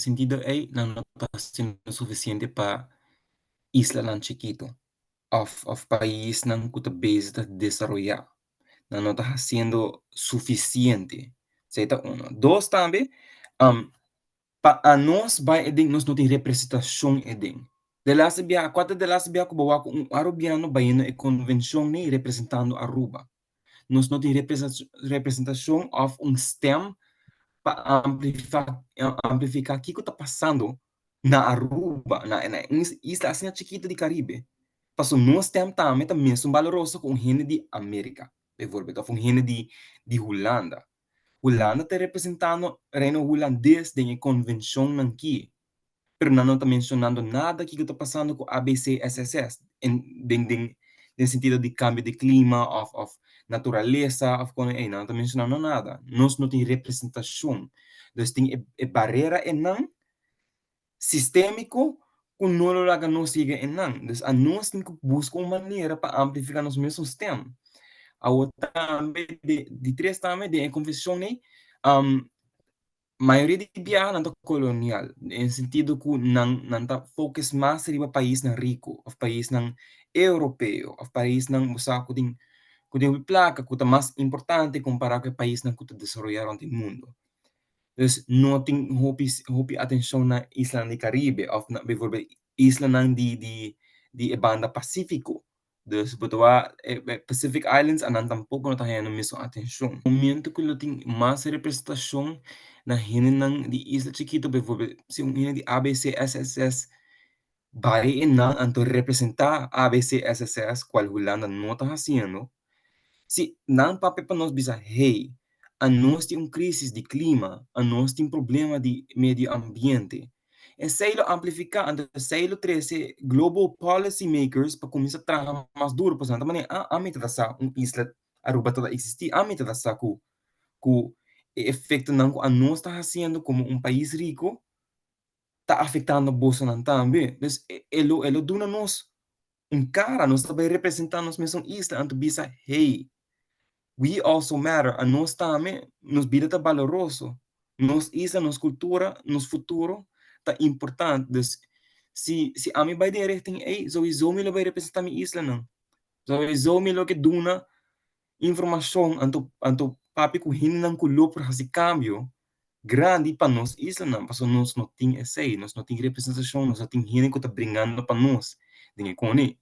sentido é não está sendo suficiente para isla lang chiquito, of país não que base de desarrollar, não está sendo suficiente. Certo? Um. Dois também, pa a nós vai edin nós não tem representação edin. De lá se bia, quatro de lá se bia kubawa ko arubiano bayino e convenção nem representando Aruba. Nós não tem representação of stem para amplificar o que está passando na Aruba, na isla assim chiquita de Caribe. Passou nós temos também um valoroso com gente de América, por exemplo, com gente de Holanda. Holanda está representando reino holandês em convenção aqui, pero não está mencionando nada que está passando com ABCSS, em sentido de cambio de clima, of natureza, não está mencionando nada. Nós não temos representação. Então, tem a barreira não sistêmico que não logra não siga não. Então, a nós temos que buscar uma maneira para amplificar nosso mesmo sistema. A outra de três também, de convenção, né? Maioria de biyahe nanto colonial, em sentido que não tá focus mais riba país ng rico, of país ng europeu, of país ng musa kuding placa, kuta mais importante comparado com país ng kuta desarrollaron do mundo. Dus não tem hopi atenção na isla do Caribe, of na bijvoorbeeld isla ng di banda Pacífico. Dus betua Pacific Islands anan tampoco não tá ganhando mesmo atenção. No momento que tem mais representação na hinin ng di isla chiquito, bijvoorbeeld se hinin di ABCSS vai na anto representar ABCSS qual Holanda não tá haciendo, se não papel para nós bisa, hey, a nós tem crise de clima, a nós tem problema de meio ambiente. É selo amplificar, então selo 13 global policy makers para começar a trabalhar mais duro, por exemplo, a mim tá sa isla Aruba toda existir, a mim tá sa ku efeito não a nós está fazendo como país rico, está afetando a bolsa não também. Então, elo duna nós cara, nós também representando nós mesmo isla, então bisa, hey, we also matter, a nós também, nos vida tá valoroso, nos isa, nos cultura, nos futuro, tá importante. Então, se a mim vai direto, ei, sowieso me lo vai representar minha isla, não. Sowieso me lo que duna informação, anto papi ku hin ng kulo por hasi cambio, grande para nós isla, não, porque nós não tem essay, nós não tem representação, nós não tem hin que tá bringando para nós, dinhe kone.